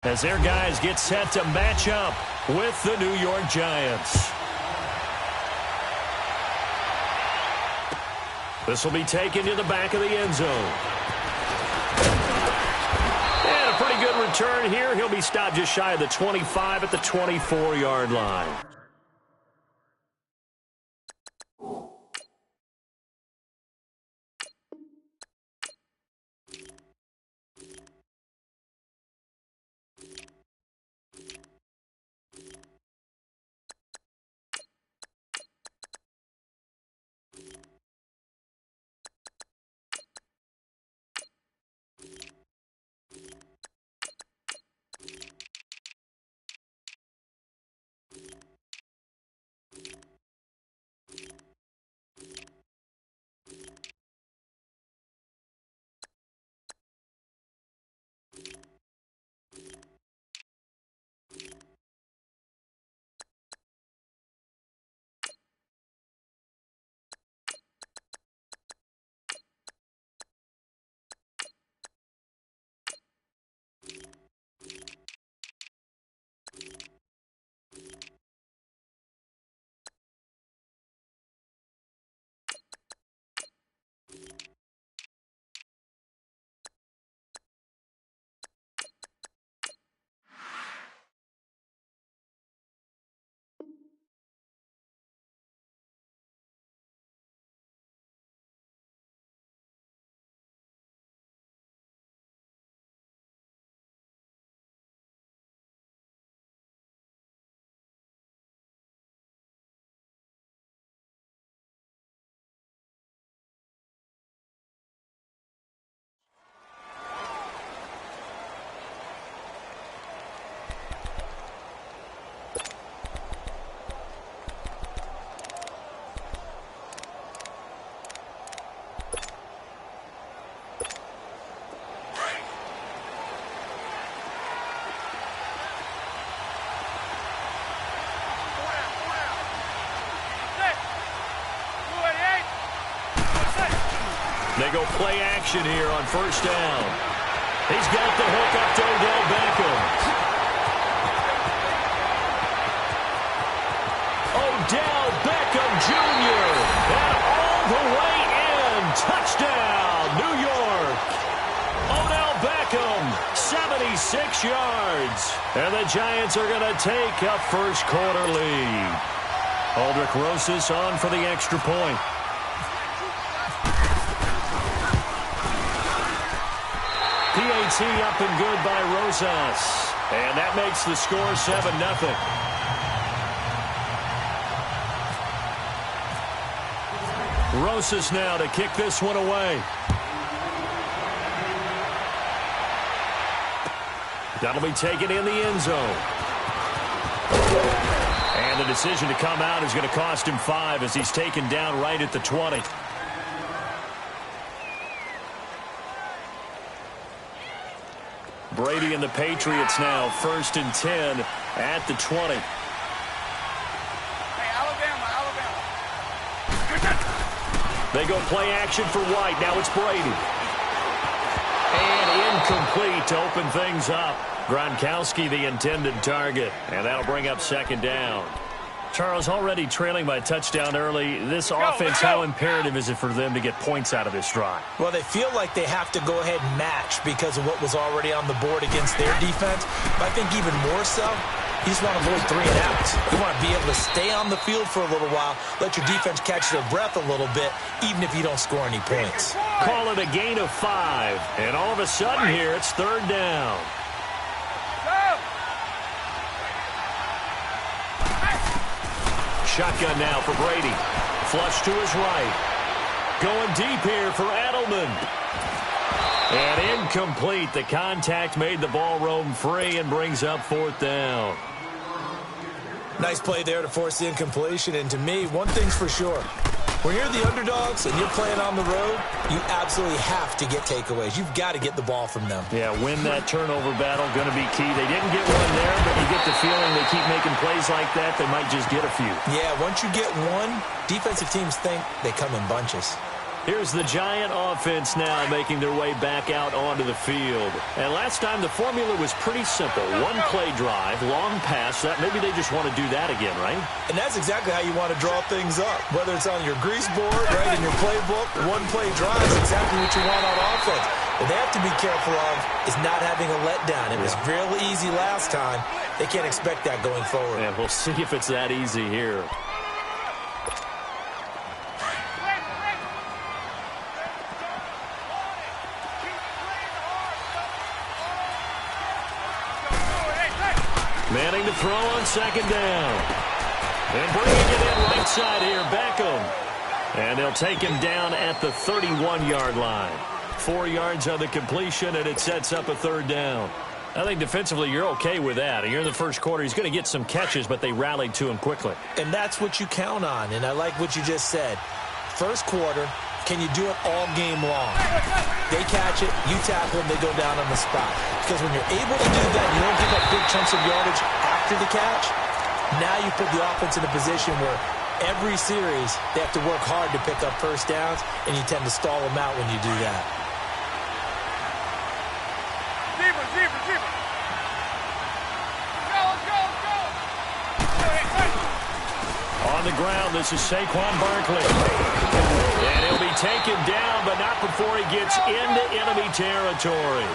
as their guys get set to match up with the New York Giants. This will be taken to the back of the end zone. And a pretty good return here. He'll be stopped just shy of the 25 at the 24-yard line. They go play action here on first down. He's got the hook up to Odell Beckham. Odell Beckham Jr. And all the way in. Touchdown, New York. Odell Beckham, 76 yards. And the Giants are going to take a first quarter lead. Aldrich Rosas on for the extra point. PAT up and good by Rosas. And that makes the score 7-0. Rosas now to kick this one away. That'll be taken in the end zone. And the decision to come out is going to cost him 5 as he's taken down right at the 20. Brady and the Patriots now 1st and 10 at the 20. Hey, Alabama. They go play action for White. Now it's Brady. And incomplete to open things up. Gronkowski the intended target. And that'll bring up 2nd down. Charles, already trailing by a touchdown early. This offense, how imperative is it for them to get points out of this drive? Well, they feel like they have to go ahead and match because of what was already on the board against their defense. But I think even more so, you just want to avoid 3 and outs. You want to be able to stay on the field for a little while, let your defense catch their breath a little bit, even if you don't score any points. Call it a gain of 5. And all of a sudden here, it's 3rd down. Shotgun now for Brady. Flush to his right. Going deep here for Edelman. And incomplete. The contact made the ball roam free and brings up 4th down. Nice play there to force the incompletion. And to me, one thing's for sure. When you're the underdogs and you're playing on the road, you absolutely have to get takeaways. You've got to get the ball from them. Yeah, win that turnover battle, going to be key. They didn't get one there, but you get the feeling they keep making plays like that, they might just get a few. Yeah, once you get one, defensive teams think they come in bunches. Here's the Giant offense now making their way back out onto the field. And last time the formula was pretty simple. One play drive, long pass. That maybe they just want to do that again, right? And that's exactly how you want to draw things up. Whether it's on your grease board, right, in your playbook, one play drive is exactly what you want on offense. What they have to be careful of is not having a letdown. It was real easy last time. They can't expect that going forward. Yeah, we'll see if it's that easy here. Manning to throw on second down. And bringing it in right side here, Beckham. And they'll take him down at the 31-yard line. 4 yards on the completion, and it sets up a third down. I think defensively you're okay with that. You're in the first quarter. He's going to get some catches, but they rallied to him quickly. And that's what you count on, and I like what you just said. First quarter, can you do it all game long? They catch it, you tackle them, they go down on the spot. Because when you're able to do that, you don't give up big chunks of yardage after the catch. Now you put the offense in a position where every series they have to work hard to pick up first downs, and you tend to stall them out when you do that. On the ground, this is Saquon Barkley. And he'll be taken down, but not before he gets into enemy territory.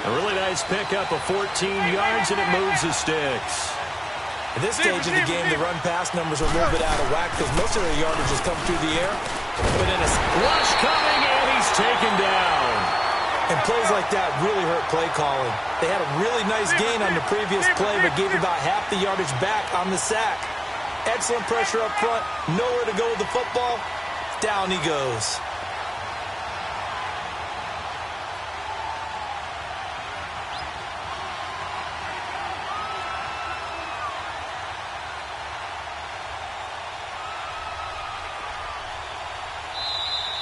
A really nice pickup of 14 yards, and it moves the sticks. At this stage of the game, the run-pass numbers are a little bit out of whack because most of their yardage has come through the air. But in a rush coming, and he's taken down. And plays like that really hurt play calling. They had a really nice gain on the previous play, but gave about half the yardage back on the sack. Excellent pressure up front, nowhere to go with the football. Down he goes.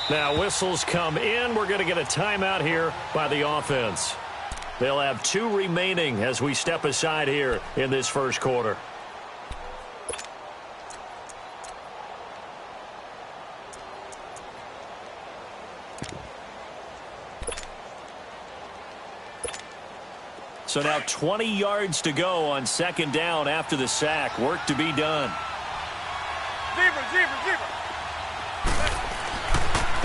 Now whistles come in. We're going to get a timeout here by the offense. They'll have 2 remaining as we step aside here in this first quarter. So now 20 yards to go on second down after the sack. Work to be done.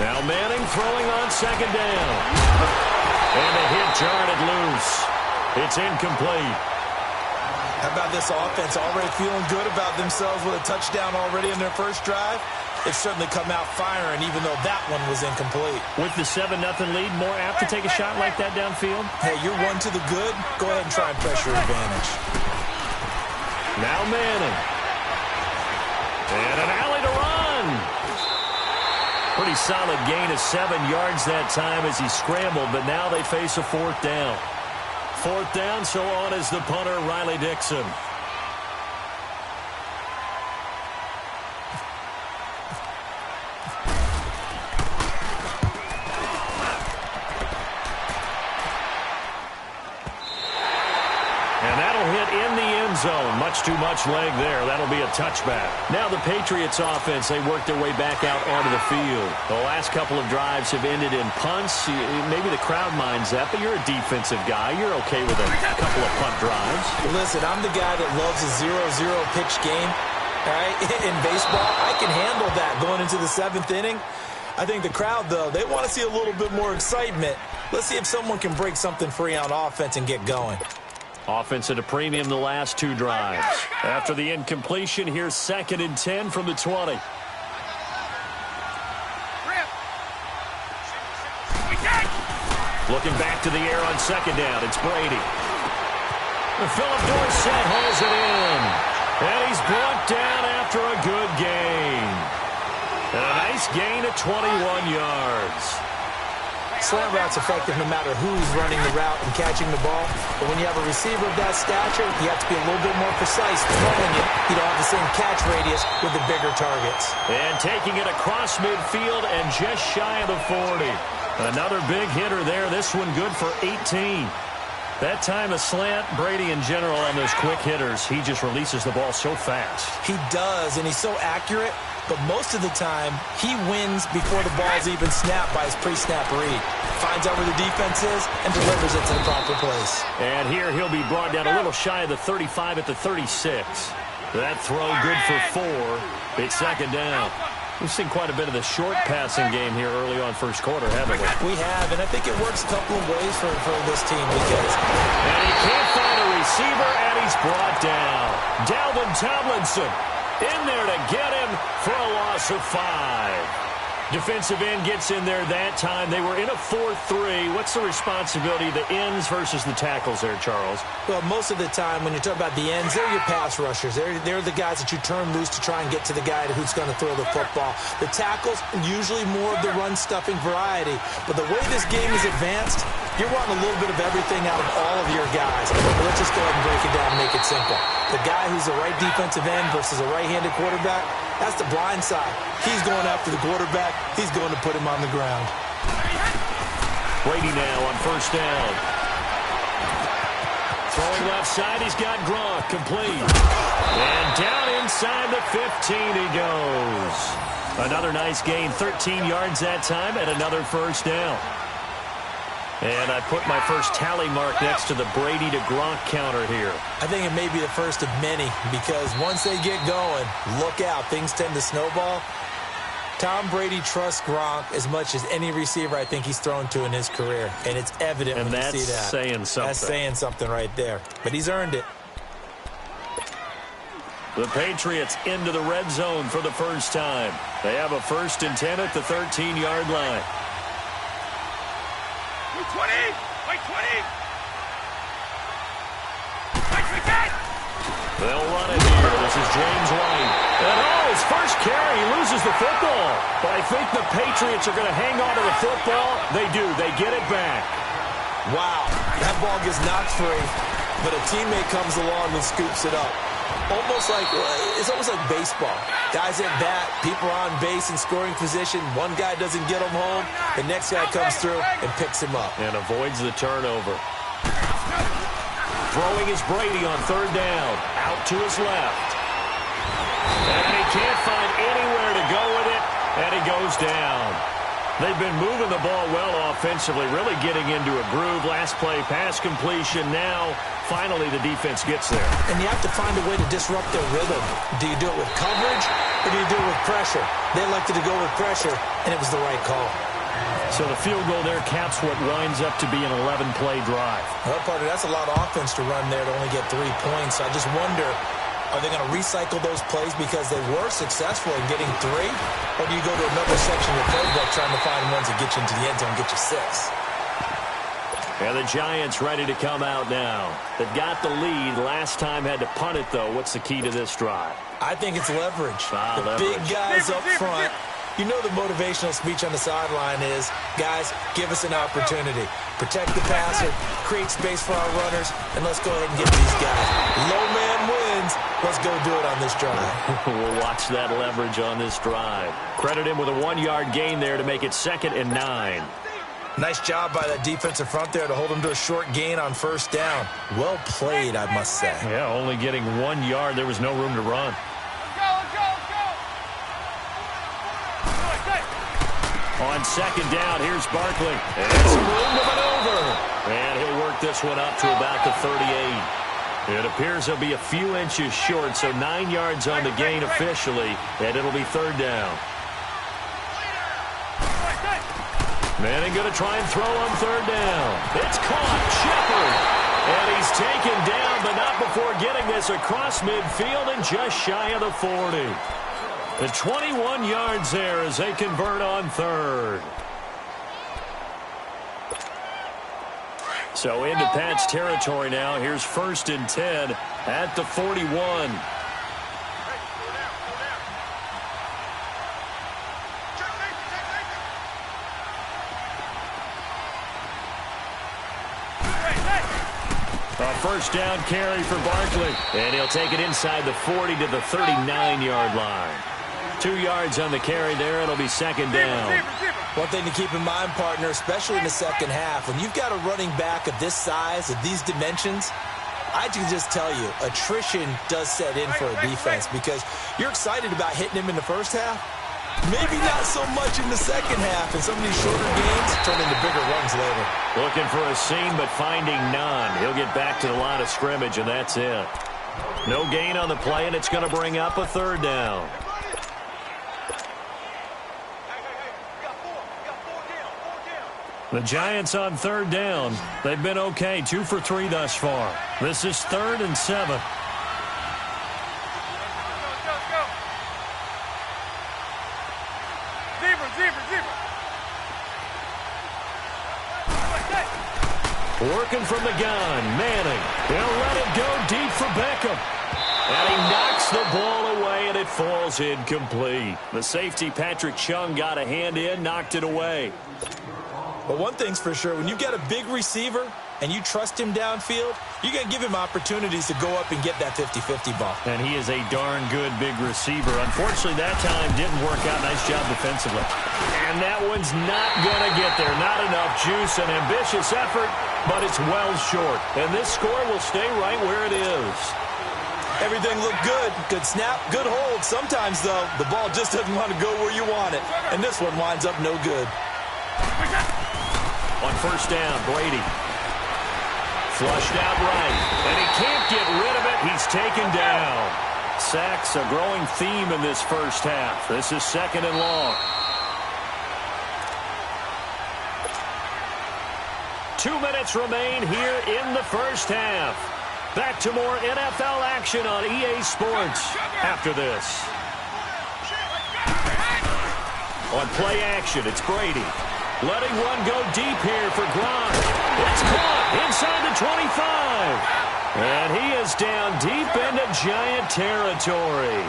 Now Manning throwing on second down. And the hit jarred it loose. It's incomplete. How about this offense already feeling good about themselves with a touchdown already in their first drive? They've certainly come out firing, even though that one was incomplete. With the 7-0 lead, more apt to take a shot like that downfield? Hey, you're one to the good. Go ahead and try and pressure advantage. Now Manning. And an alley to run. Pretty solid gain of 7 yards that time as he scrambled, but now they face a fourth down. Fourth down, so on is the punter, Riley Dixon. Zone. Much too much leg there. That'll be a touchback. Now the Patriots offense, they work their way back out onto the field. The last couple of drives have ended in punts. Maybe the crowd minds that, but you're a defensive guy. You're okay with a couple of punt drives. Listen, I'm the guy that loves a 0-0 pitch game. All right? In baseball, I can handle that going into the 7th inning. I think the crowd, though, they want to see a little bit more excitement. Let's see if someone can break something free on offense and get going. Offense at a premium the last 2 drives. After the incompletion, here's 2nd and 10 from the 20. Looking back to the air on second down, it's Brady. Philip Dorsett hauls it in. And he's brought down after a good gain. And a nice gain of 21 yards. Slant route's effective no matter who's running the route and catching the ball. But when you have a receiver of that stature, you have to be a little bit more precise throwing it. You don't have the same catch radius with the bigger targets. And taking it across midfield and just shy of the 40. Another big hitter there. This one good for 18. That time a slant, Brady in general on those quick hitters, he just releases the ball so fast. He does, and he's so accurate. but most of the time, he wins before the ball's even snapped by his pre-snap read. Finds out where the defense is and delivers it to the proper place. And here he'll be brought down a little shy of the 35 at the 36. That throw good for 4. It's second down. We've seen quite a bit of the short passing game here early on first quarter, haven't we? We have, and I think it works a couple of ways for this team because... And he can't find a receiver, and he's brought down. Dalvin Tomlinson in there to get him for a loss of 5. Defensive end gets in there that time. They were in a 4-3. What's the responsibility of the ends versus the tackles there, Charles? Well, most of the time when you talk about the ends, they're your pass rushers. They're the guys that you turn loose to try and get to the guy who's going to throw the football. The tackles, usually more of the run-stuffing variety. But the way this game is advanced, you're wanting a little bit of everything out of all of your guys. But let's just go ahead and break it down and make it simple. The guy who's the right defensive end versus a right-handed quarterback, that's the blind side. He's going after the quarterback. He's going to put him on the ground. Brady now on first down. Throwing left side, he's got Gronk complete. And down inside the 15 he goes. Another nice gain, 13 yards that time, and another first down. And I put my first tally mark next to the Brady to Gronk counter here. I think it may be the first of many because once they get going, look out. Things tend to snowball. Tom Brady trusts Gronk as much as any receiver I think he's thrown to in his career. And it's evident when you see that. And that's saying something. That's saying something right there. But he's earned it. The Patriots into the red zone for the first time. They have a 1st and 10 at the 13-yard line. Wait 20! Wait 20! They'll run it here. This is James White. And his first carry, he loses the football. But I think the Patriots are going to hang on to the football. They do. They get it back. Wow. That ball gets knocked free, but a teammate comes along and scoops it up. It's almost like baseball. Guys at bat, people are on base in scoring position. One guy doesn't get him home. The next guy comes through and picks him up. And avoids the turnover. Throwing is Brady on third down. Out to his left. And he can't find anywhere to go with it. And he goes down. They've been moving the ball well offensively, really getting into a groove. Last play, pass completion. Now, finally, the defense gets there. And you have to find a way to disrupt their rhythm. Do you do it with coverage or do you do it with pressure? They elected to go with pressure, and it was the right call. So the field goal there caps what winds up to be an 11-play drive. Well, partner, that's a lot of offense to run there to only get 3 points. I just wonder, are they going to recycle those plays because they were successful in getting 3? Or do you go to another section of the playbook trying to find ones that get you into the end zone and get you 6? And the Giants ready to come out now. They've got the lead. Last time had to punt it, though. What's the key to this drive? I think it's leverage. The leverage. Big guys up front. You know the motivational speech on the sideline is, guys, give us an opportunity. Protect the passer, create space for our runners, and let's go ahead and get these guys. Low man wins. Let's go do it on this drive. We'll watch that leverage on this drive. Credit him with a 1-yard gain there to make it 2nd and 9. Nice job by that defensive front there to hold him to a short gain on first down. Well played, I must say. Yeah, only getting 1 yard. There was no room to run. On second down, here's Barkley. And some room to maneuver. And he'll work this one up to about the 38. It appears he'll be a few inches short, so 9 yards on the gain officially, and it'll be 3rd down. Manning going to try and throw on 3rd down. It's caught. Shepard. And he's taken down, but not before getting this across midfield and just shy of the 40. The 21 yards there as they convert on 3rd. So into Pat's territory now. Here's 1st and 10 at the 41. A first down carry for Barkley. And he'll take it inside the 40 to the 39-yard line. 2 yards on the carry there. It'll be 2nd down. One thing to keep in mind, partner, especially in the second half, when you've got a running back of this size, of these dimensions, I can just tell you, attrition does set in for a defense because you're excited about hitting him in the first half. Maybe not so much in the second half, and some of these shorter games turn into bigger runs later. Looking for a seam, but finding none. He'll get back to the line of scrimmage, and that's it. No gain on the play, and it's going to bring up a third down. The Giants on third down. They've been okay, 2 for 3 thus far. This is 3rd and 7. Working from the gun, Manning. He'll let it go deep for Beckham. And he knocks the ball away, and it falls incomplete. The safety, Patrick Chung, got a hand in, knocked it away. But one thing's for sure, when you got a big receiver and you trust him downfield, you're going to give him opportunities to go up and get that 50-50 ball. And he is a darn good big receiver. Unfortunately, that time didn't work out. Nice job defensively. And that one's not going to get there. Not enough juice. An ambitious effort, but it's well short. And this score will stay right where it is. Everything looked good. Good snap, good hold. Sometimes, though, the ball just doesn't want to go where you want it. And this one winds up no good. On first down, Brady. Flushed out right. And he can't get rid of it. He's taken down. Sacks, a growing theme in this first half. This is 2nd and long. 2 minutes remain here in the first half. Back to more NFL action on EA Sports after this. On play action, it's Brady. Letting one go deep here for Gronk. It's caught inside the 25. And he is down deep into Giant territory.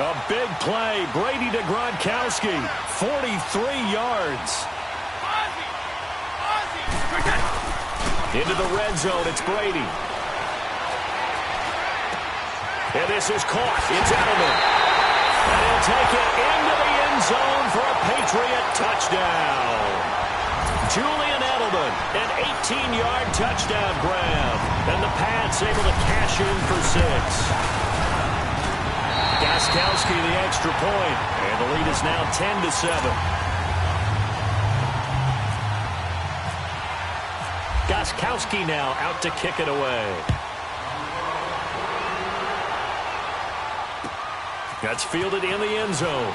A big play. Brady to Gronkowski. 43 yards. Into the red zone, it's Brady. And this is caught. It's Edelman. And he'll take it into the end zone for a Patriot touchdown. Julian Edelman, an 18-yard touchdown grab. And the Pats able to cash in for 6. Gostkowski the extra point. And the lead is now 10-7. Gostkowski now out to kick it away. That's fielded in the end zone.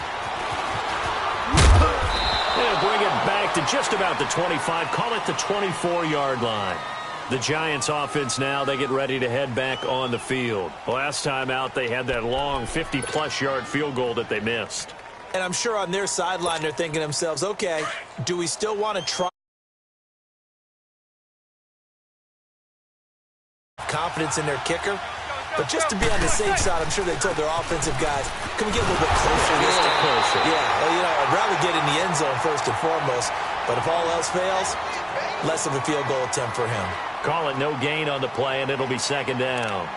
They'll bring it back to just about the 25. Call it the 24-yard line. The Giants offense now, they get ready to head back on the field. Last time out, they had that long 50-plus yard field goal that they missed. And I'm sure on their sideline, they're thinking to themselves, okay, do we still want to try confidence in their kicker? But just to be on the safe side, I'm sure they told their offensive guys, can we get a little bit closer this time? Yeah, well, you know, I'd rather get in the end zone first and foremost. But if all else fails, less of a field goal attempt for him. Call it no gain on the play, and it'll be 2nd down.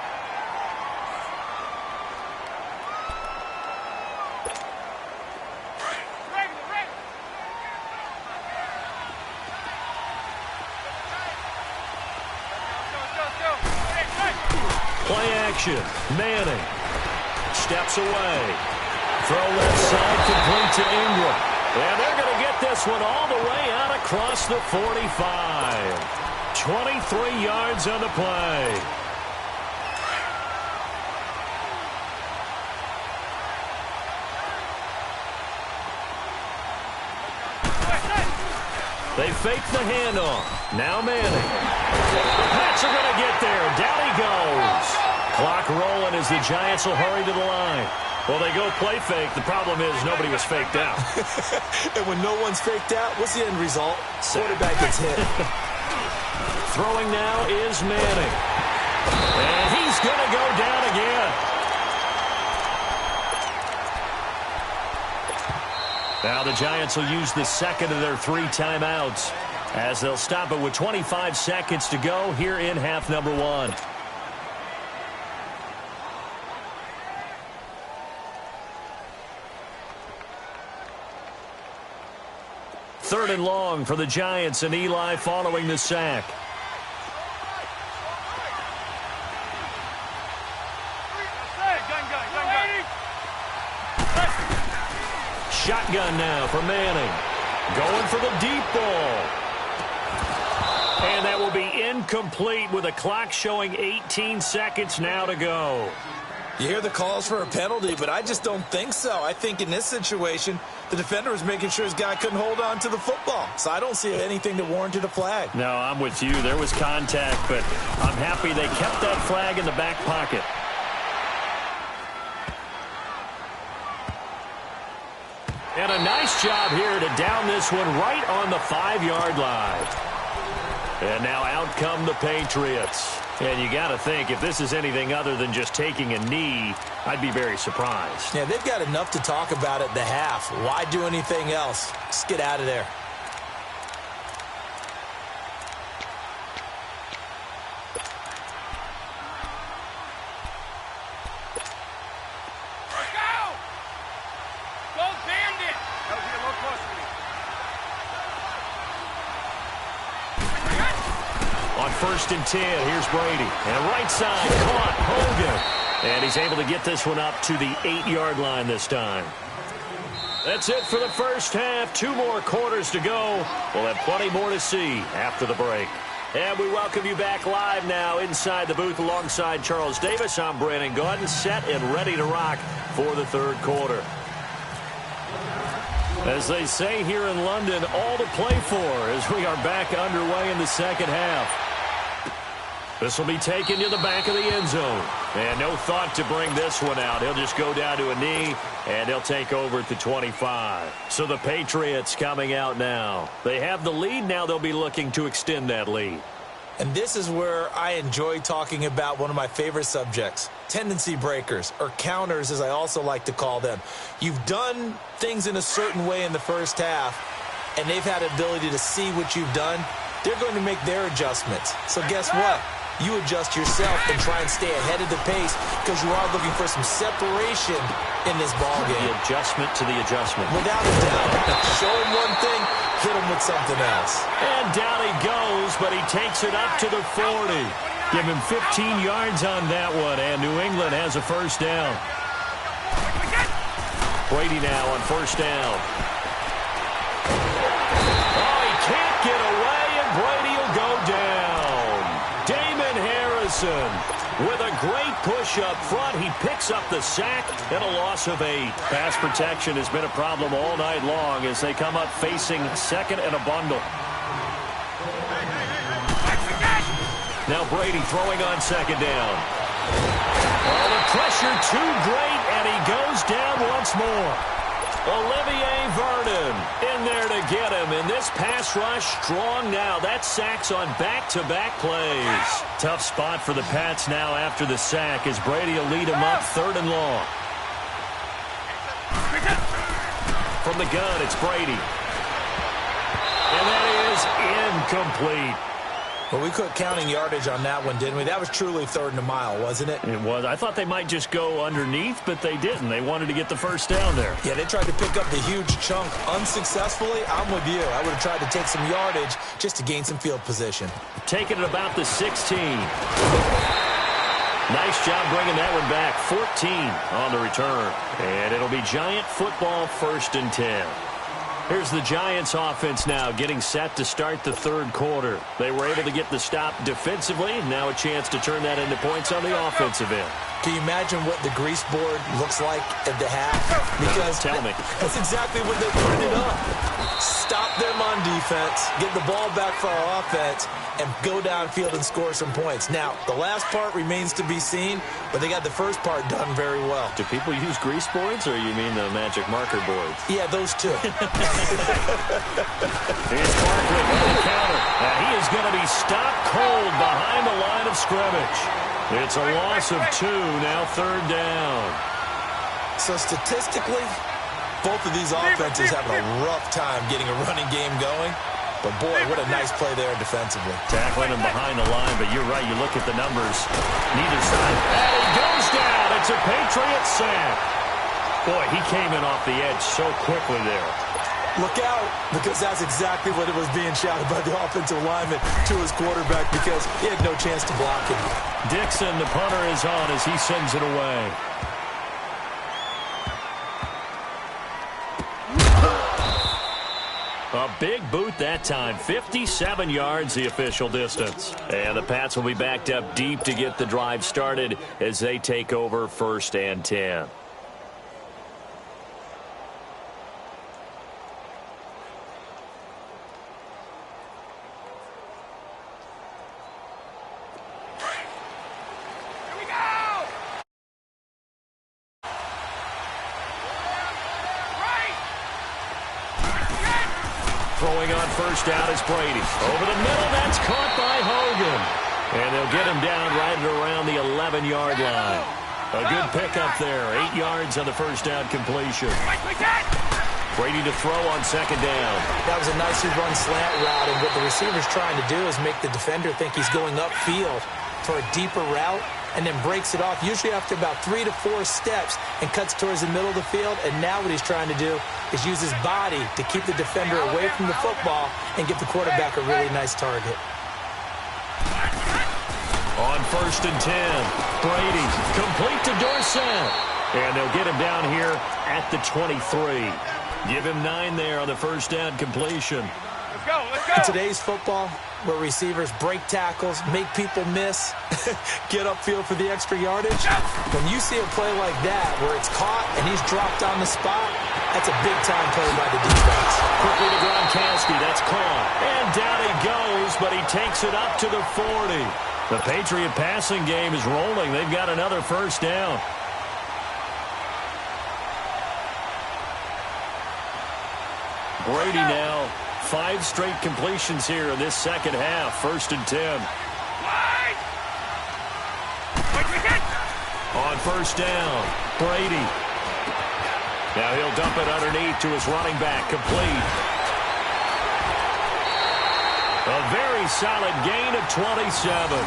Play action. Manning steps away. Throw left side, complete to Ingram. And they're going to get this one all the way out across the 45. 23 yards on the play. They fake the handoff. Now Manning. The Pats are going to get there. Down he goes. Clock rolling as the Giants will hurry to the line. Well, they go play fake. The problem is nobody was faked out. And when no one's faked out, what's the end result? Quarterback gets hit. Throwing now is Manning. And he's going to go down again. Now the Giants will use the second of their 3 timeouts as they'll stop it with 25 seconds to go here in half number 1. Third and long for the Giants, and Eli following the sack. shotgun now for Manning. Going for the deep ball. And that will be incomplete with a clock showing 18 seconds now to go. You hear the calls for a penalty, but I just don't think so. I think in this situation, the defender was making sure his guy couldn't hold on to the football. So I don't see anything that warranted a flag. No, I'm with you. There was contact, but I'm happy they kept that flag in the back pocket. And a nice job here to down this one right on the 5-yard line. And now out come the Patriots. And you got to think, if this is anything other than just taking a knee, I'd be very surprised. Yeah, they've got enough to talk about at the half. Why do anything else? Just get out of there. Go Bandit! That would be a low cost for me. On 1st and 10, here's Brady. And right side, caught, Hogan. And he's able to get this one up to the 8-yard line this time. That's it for the first half. 2 more quarters to go. We'll have plenty more to see after the break. And we welcome you back live now inside the booth alongside Charles Davis. I'm Brandon Gaudin, set and ready to rock for the third quarter. As they say here in London, all to play for as we are back underway in the second half. This will be taken to the back of the end zone. And no thought to bring this one out. He'll just go down to a knee, and he'll take over at the 25. So the Patriots coming out now. They have the lead. Now they'll be looking to extend that lead. And this is where I enjoy talking about one of my favorite subjects, tendency breakers, or counters as I also like to call them. You've done things in a certain way in the first half, and they've had the ability to see what you've done. They're going to make their adjustments. So guess what? You adjust yourself and try and stay ahead of the pace because you are looking for some separation in this ballgame. The adjustment to the adjustment. Without a doubt. Show him one thing, hit him with something else. And down he goes, but he takes it up to the 40. Give him 15 yards on that one, and New England has a first down. Brady now on first down. Oh, he can't get away, and Brady will go down. With a great push up front, he picks up the sack and a loss of 8. Pass protection has been a problem all night long as they come up facing second and a bundle. Now Brady throwing on second down. Oh, the pressure too great, and he goes down once more. Olivier Vernon in there to get him, and this pass rush strong now. That sack's on back-to-back plays. Tough spot for the Pats now after the sack as Brady will lead him up 3rd and long. From the gun, it's Brady. And that is incomplete. Well, we quit counting yardage on that one, didn't we? That was truly 3rd and a mile, wasn't it? It was. I thought they might just go underneath, but they didn't. They wanted to get the first down there. Yeah, they tried to pick up the huge chunk unsuccessfully. I'm with you. I would have tried to take some yardage just to gain some field position. Taking it about the 16. Nice job bringing that one back. 14 on the return. And it'll be Giant football 1st and 10. Here's the Giants offense now getting set to start the third quarter. They were able to get the stop defensively. Now a chance to turn that into points on the offensive end. Can you imagine what the grease board looks like at the half? Because tell me. That's exactly what they put it up. Stop them on defense, get the ball back for our offense, and go downfield and score some points. Now, the last part remains to be seen, but they got the first part done very well. Do people use grease boards, or you mean the magic marker boards? Yeah, those two. Here's Barkley on the counter. And he is going to be stopped cold behind the line of scrimmage. It's a loss of 2, now 3rd down. So statistically, both of these offenses having a rough time getting a running game going. But, boy, what a nice play there defensively. Tackling him behind the line, but you're right. You look at the numbers. Neither side. And he goes down. It's a Patriot sack. Boy, he came in off the edge so quickly there. Look out, because that's exactly what it was being shouted by the offensive lineman to his quarterback because he had no chance to block him. Dixon, the punter, is on as he sends it away. A big boot that time. 57 yards the official distance. And the Pats will be backed up deep to get the drive started as they take over 1st and 10. Throwing on 1st down is Brady. Over the middle, that's caught by Hogan. And they'll get him down right around the 11-yard line. A good pickup there. 8 yards on the 1st down completion. Brady to throw on 2nd down. That was a nicely run slant route, and what the receiver's trying to do is make the defender think he's going upfield for a deeper route, and then breaks it off, usually after about 3 to 4 steps, and cuts towards the middle of the field. And now what he's trying to do is use his body to keep the defender away from the football and give the quarterback a really nice target. On 1st and 10, Brady complete to Dorsett. And they'll get him down here at the 23. Give him 9 there on the 1st down completion. Let's go, let's go. In today's football, where receivers break tackles, make people miss, get upfield for the extra yardage, when you see a play like that where it's caught and he's dropped on the spot, that's a big-time play by the defense. Quickly to Gronkowski, that's caught. And down he goes, but he takes it up to the 40. The Patriot passing game is rolling. They've got another 1st down. Brady now, 5 straight completions here in this second half. 1st and 10. On 1st down, Brady. Now he'll dump it underneath to his running back, complete. A very solid gain of 27.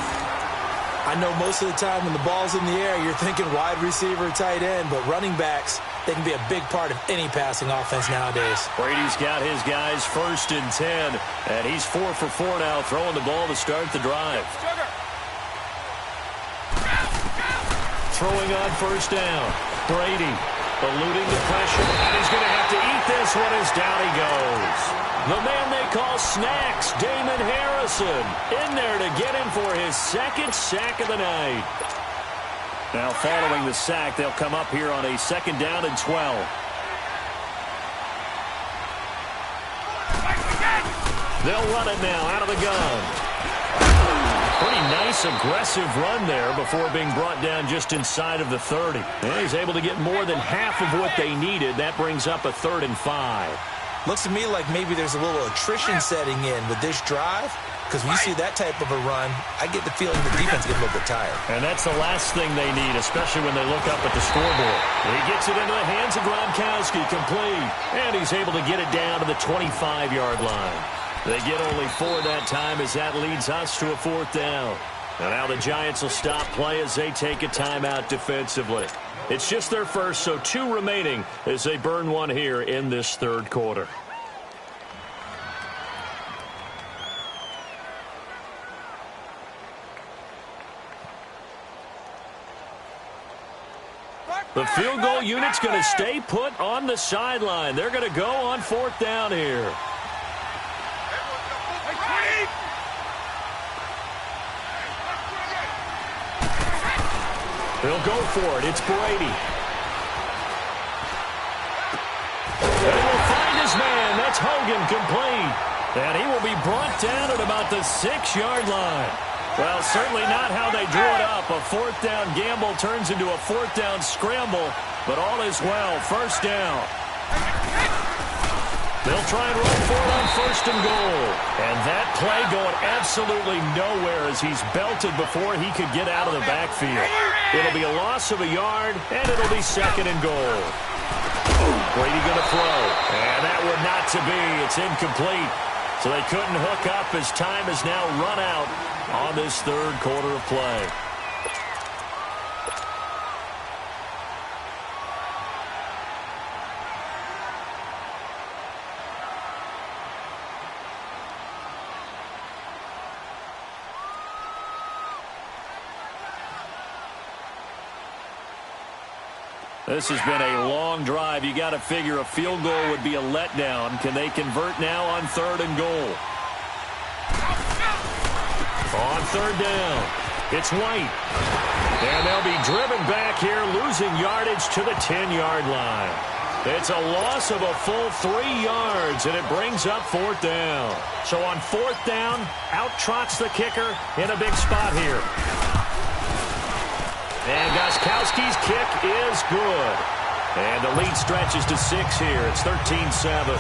I know most of the time when the ball's in the air, you're thinking wide receiver, tight end, but running backs, they can be a big part of any passing offense nowadays. Brady's got his guys 1st and 10, and he's 4 for 4 now, throwing the ball to start the drive. Throwing on 1st down, Brady eluding the pressure, and he's going to have to eat this one as down he goes. The man they call Snacks, Damon Harrison, in there to get him for his 2nd sack of the night. Now following the sack, they'll come up here on a 2nd down and 12. They'll run it now out of the gun. Pretty nice, aggressive run there before being brought down just inside of the 30. And he's able to get more than half of what they needed. That brings up a 3rd and 5. Looks to me like maybe there's a little attrition setting in with this drive, because when you see that type of a run, I get the feeling the defense gets a little bit tired. And that's the last thing they need, especially when they look up at the scoreboard. He gets it into the hands of Gronkowski, complete. And he's able to get it down to the 25-yard line. They get only 4 that time as that leads us to a 4th down. And now the Giants will stop play as they take a timeout defensively. It's just their first, so 2 remaining as they burn one here in this 3rd quarter. The field goal unit's going to stay put on the sideline. They're going to go on 4th down here. He'll go for it. It's Brady. And he will find his man. That's Hogan, complete. And he will be brought down at about the 6-yard line. Well, certainly not how they drew it up. A 4th down gamble turns into a 4th down scramble, but all is well. 1st down. They'll try and roll for it on 1st and goal. And that play going absolutely nowhere as he's belted before he could get out of the backfield. It'll be a loss of a yard, and it'll be 2nd and goal. Brady going to throw. And that would not to be. It's incomplete. So they couldn't hook up as time has now run out on this 3rd quarter of play. This has been a long drive. You got to figure a field goal would be a letdown. Can they convert now on 3rd and goal? On 3rd down, it's White. And they'll be driven back here, losing yardage to the 10-yard line. It's a loss of a full 3 yards, and it brings up 4th down. So on 4th down, out trots the kicker in a big spot here. And Gostkowski's kick is good. And the lead stretches to 6 here. It's 13-7.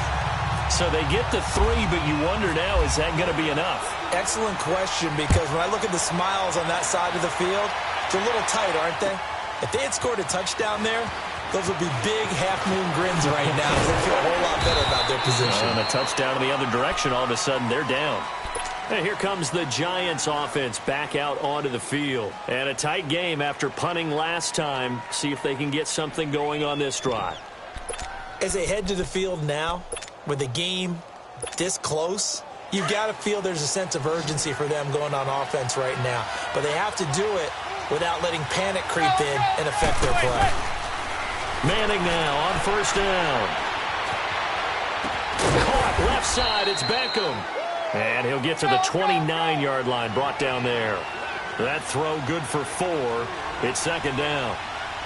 So they get the 3, but you wonder now, is that going to be enough? Excellent question, because when I look at the smiles on that side of the field, they're a little tight, aren't they? If they had scored a touchdown there, those would be big half-moon grins right now. They feel a whole lot better about their position. And a touchdown in the other direction, all of a sudden they're down. And here comes the Giants offense back out onto the field. And a tight game after punting last time. See if they can get something going on this drive. As they head to the field now, with the game this close, you've got to feel there's a sense of urgency for them going on offense right now. But they have to do it without letting panic creep in and affect their play. Manning now on 1st down. Caught left side, it's Beckham. And he'll get to the 29-yard line, brought down there. That throw good for 4. It's 2nd down.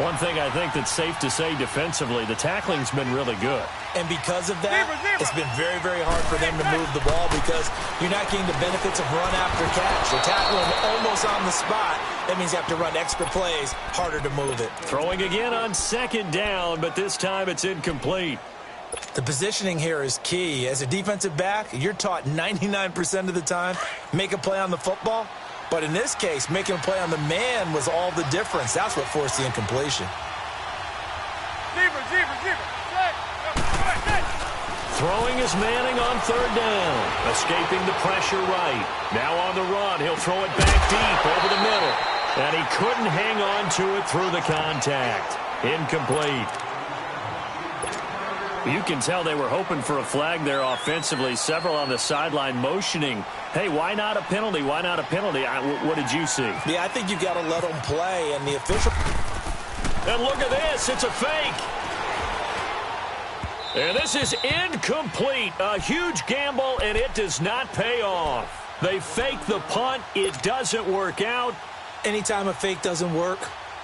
One thing I think that's safe to say defensively, the tackling's been really good. And because of that, it's been very, very hard for them to move the ball because you're not getting the benefits of run after catch. You're tackling almost on the spot. That means you have to run extra plays, harder to move it. Throwing again on 2nd down, but this time it's incomplete. The positioning here is key. As a defensive back, you're taught 99% of the time, make a play on the football. But in this case, making a play on the man was all the difference. That's what forced the incompletion. Throwing is Manning on 3rd down. Escaping the pressure right. Now on the run. He'll throw it back deep over the middle. And he couldn't hang on to it through the contact. Incomplete. You can tell they were hoping for a flag there offensively. Several on the sideline motioning, hey, why not a penalty? Why not a penalty? What did you see? Yeah, I think you've got to let them play. And the official... And look at this. It's a fake. And this is incomplete. A huge gamble, and it does not pay off. They fake the punt. It doesn't work out. Anytime a fake doesn't work,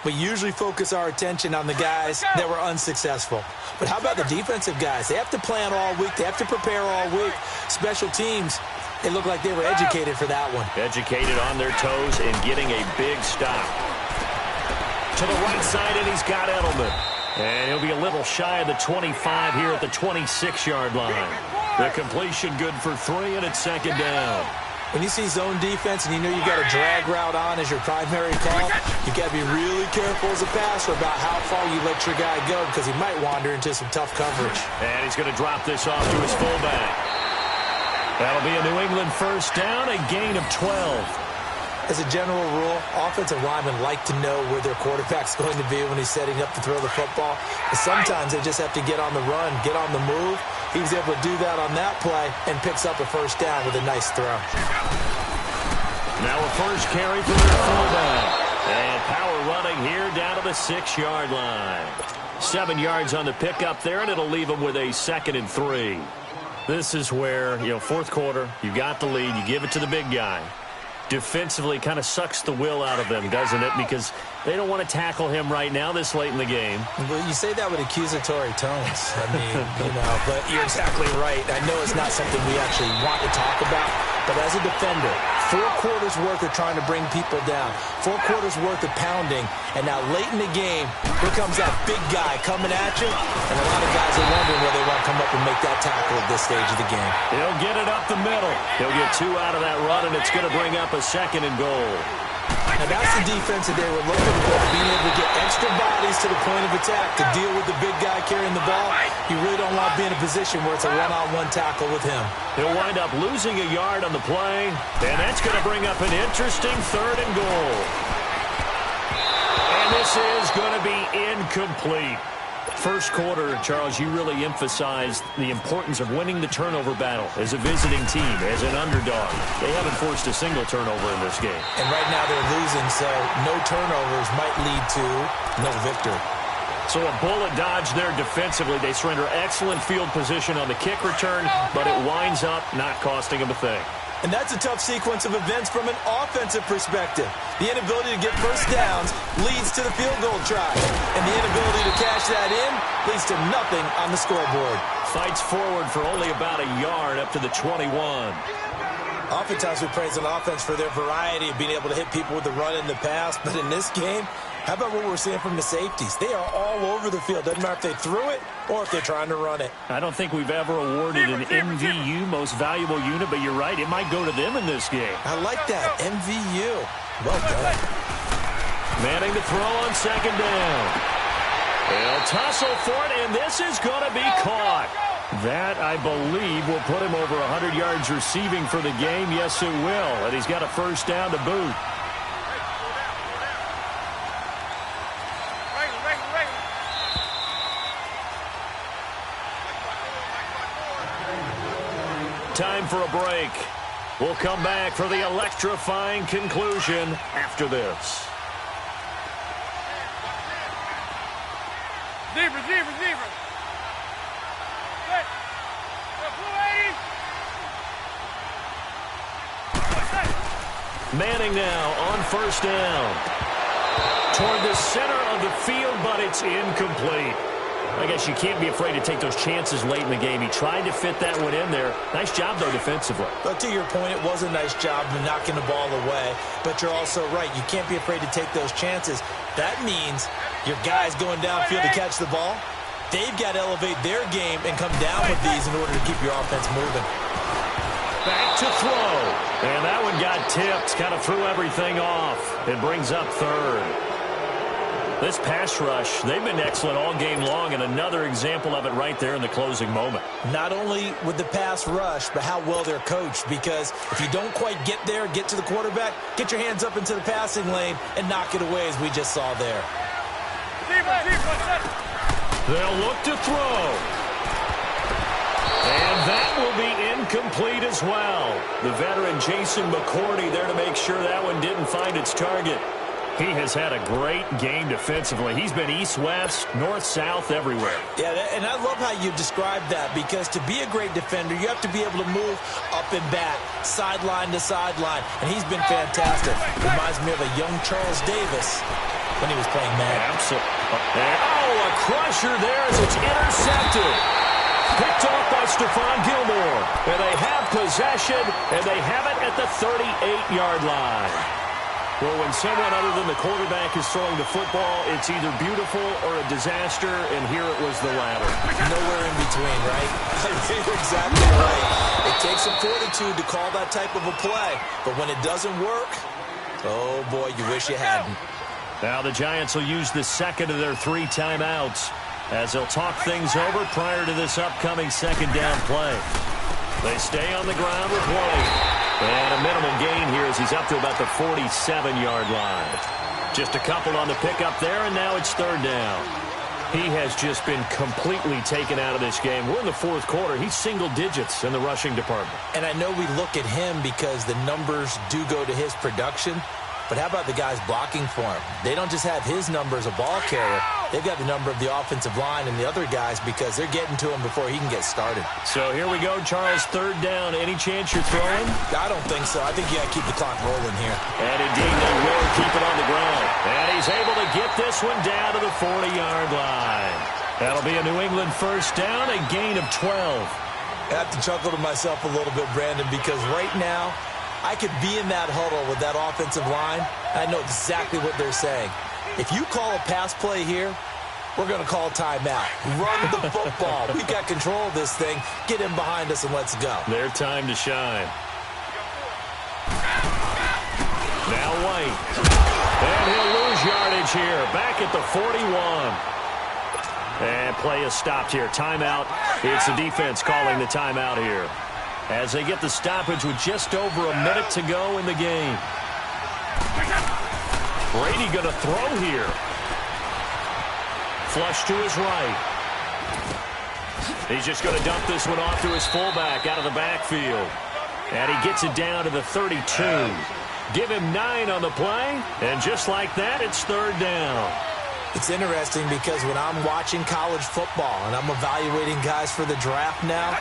we usually focus our attention on the guys that were unsuccessful. But how about the defensive guys? They have to plan all week. They have to prepare all week. Special teams, it looked like they were educated for that one. Educated on their toes and getting a big stop. To the right side, and he's got Edelman. And he'll be a little shy of the 25 here at the 26-yard line. The completion good for 3, and it's 2nd down. When you see zone defense and you know you've got a drag route on as your primary call, you've got to be really careful as a passer about how far you let your guy go because he might wander into some tough coverage. And he's going to drop this off to his fullback. That'll be a New England 1st down, a gain of 12. As a general rule, offensive linemen like to know where their quarterback's going to be when he's setting up to throw the football. But sometimes they just have to get on the run, get on the move. He was able to do that on that play and picks up a 1st down with a nice throw. Now a first carry for their fullback. And power running here down to the 6-yard line. 7 yards on the pickup there, and it'll leave them with a 2nd and 3. This is where, 4th quarter, you got the lead, you give it to the big guy. Defensively kind of sucks the will out of them, doesn't it? Because they don't want to tackle him right now this late in the game. Well, you say that with accusatory tones. I mean, but you're exactly right. I know it's not something we actually want to talk about, but as a defender, 4 quarters worth of trying to bring people down, 4 quarters worth of pounding, and now late in the game, here comes that big guy coming at you, and a lot of guys are wondering whether they want to come up and make that tackle at this stage of the game. He'll get it up the middle. He'll get 2 out of that run, and it's going to bring up a 2nd and goal. Now that's the defense that they were looking for, being able to get extra bodies to the point of attack to deal with the big guy carrying the ball. You really don't want to be in a position where it's a one-on-one tackle with him. He'll wind up losing a yard on the play, and that's going to bring up an interesting 3rd and goal. And this is going to be incomplete. First quarter, Charles, you really emphasized the importance of winning the turnover battle as a visiting team, as an underdog. They haven't forced a single turnover in this game. And right now they're losing, so no turnovers might lead to no victory. So a bullet dodge there defensively. They surrender excellent field position on the kick return, but it winds up not costing them a thing. And that's a tough sequence of events from an offensive perspective. The inability to get first downs leads to the field goal try. And the inability to cash that in leads to nothing on the scoreboard. Fights forward for only about a yard up to the 21. Oftentimes we praise an offense for their variety of being able to hit people with the run and the pass. But in this game, how about what we're seeing from the safeties? They are all over the field. Doesn't matter if they threw it or if they're trying to run it. I don't think we've ever awarded an MVU, most valuable unit, but you're right. It might go to them in this game. I like that. MVU. Well done. Manning to throw on second down. They'll tussle for it, and this is going to be caught. That, I believe, will put him over 100 yards receiving for the game. Yes, it will. And he's got a first down to boot. Time for a break. We'll come back for the electrifying conclusion after this. Receiver. Manning now on first down. Toward the center of the field, but it's incomplete. I guess you can't be afraid to take those chances late in the game. He tried to fit that one in there. Nice job, though, defensively. But to your point, it was a nice job of knocking the ball away. But you're also right. You can't be afraid to take those chances. That means your guys going downfield to catch the ball, they've got to elevate their game and come down with these in order to keep your offense moving. Back to throw. And that one got tipped. Kind of threw everything off. It brings up third. This pass rush, they've been excellent all game long, and another example of it right there in the closing moment. Not only with the pass rush, but how well they're coached, because if you don't quite get there, get to the quarterback, get your hands up into the passing lane and knock it away, as we just saw there. They'll look to throw. And that will be incomplete as well. The veteran Jason McCourty there to make sure that one didn't find its target. He has had a great game defensively. He's been east-west, north-south, everywhere. Yeah, and I love how you described that, because to be a great defender, you have to be able to move up and back, sideline to sideline, and he's been fantastic. Reminds me of a young Charles Davis when he was playing Madden. Absolutely. Oh, a crusher there as it's intercepted. Picked off by Stephon Gilmore. And they have possession, and they have it at the 38-yard line. Well, when someone other than the quarterback is throwing the football, it's either beautiful or a disaster, and here it was the latter. Nowhere in between, right? You're exactly right. It takes some fortitude to call that type of a play, but when it doesn't work, oh, boy, you wish you hadn't. Now the Giants will use the second of their 3 timeouts as they'll talk things over prior to this upcoming second down play. They stay on the ground with White. And a minimal gain here as he's up to about the 47-yard line. Just a couple on the pickup there, and now it's third down. He has just been completely taken out of this game. We're in the fourth quarter. He's single digits in the rushing department. And I know we look at him because the numbers do go to his production, but how about the guys blocking for him? They don't just have his number as a ball carrier. They've got the number of the offensive line and the other guys because they're getting to him before he can get started. So here we go, Charles, third down. Any chance you're throwing? I don't think so. I think you got to keep the clock rolling here. And indeed, they will keep it on the ground. And he's able to get this one down to the 40-yard line. That'll be a New England first down, a gain of 12. I have to chuckle to myself a little bit, Brandon, because right now, I could be in that huddle with that offensive line. I know exactly what they're saying. If you call a pass play here, we're going to call timeout. Run the football. We've got control of this thing. Get in behind us and let's go. Their time to shine. Now White. And he'll lose yardage here. Back at the 41. And play is stopped here. Timeout. It's the defense calling the timeout here, as they get the stoppage with just over a minute to go in the game. Brady going to throw here. Flush to his right. He's just going to dump this one off to his fullback out of the backfield. And he gets it down to the 32. Give him 9 on the play. And just like that, it's third down. It's interesting because when I'm watching college football and I'm evaluating guys for the draft now,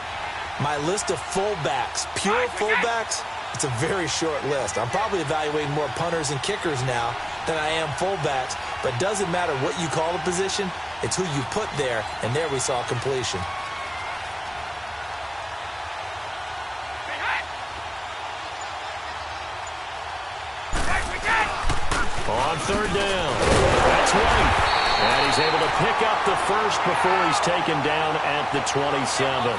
my list of fullbacks, pure fullbacks, it's a very short list. I'm probably evaluating more punters and kickers now than I am fullbacks, but it doesn't matter what you call the position, it's who you put there, and there we saw completion. On third down, that's White. And he's able to pick up the first before he's taken down at the 27.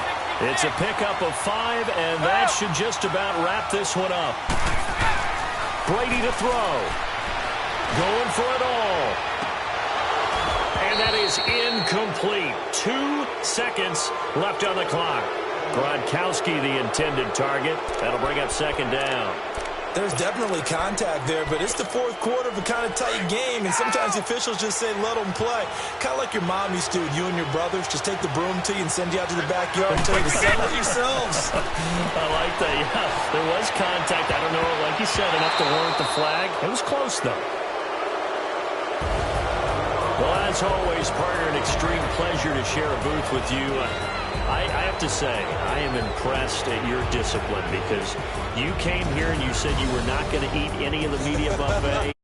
It's a pickup of 5, and that should just about wrap this one up. Brady to throw. Going for it all. And that is incomplete. 2 seconds left on the clock. Gronkowski, the intended target. That'll bring up second down. There's definitely contact there, but it's the fourth quarter of a kind of tight game, and sometimes the officials just say, let them play. Kind of like your mom used to do, you and your brothers, just take the broom to you and send you out to the backyard and tell you to settle it yourselves. I like that, yeah. There was contact. I don't know, like you said, enough to warrant the flag. It was close, though. Well, as always, partner, an extreme pleasure to share a booth with you. I have to say, I am impressed at your discipline because you came here and you said you were not going to eat any of the media buffet.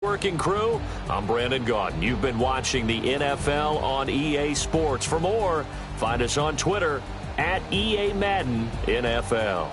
Working crew, I'm Brandon Gaudin. You've been watching the NFL on EA Sports. For more, find us on Twitter @EA Madden NFL.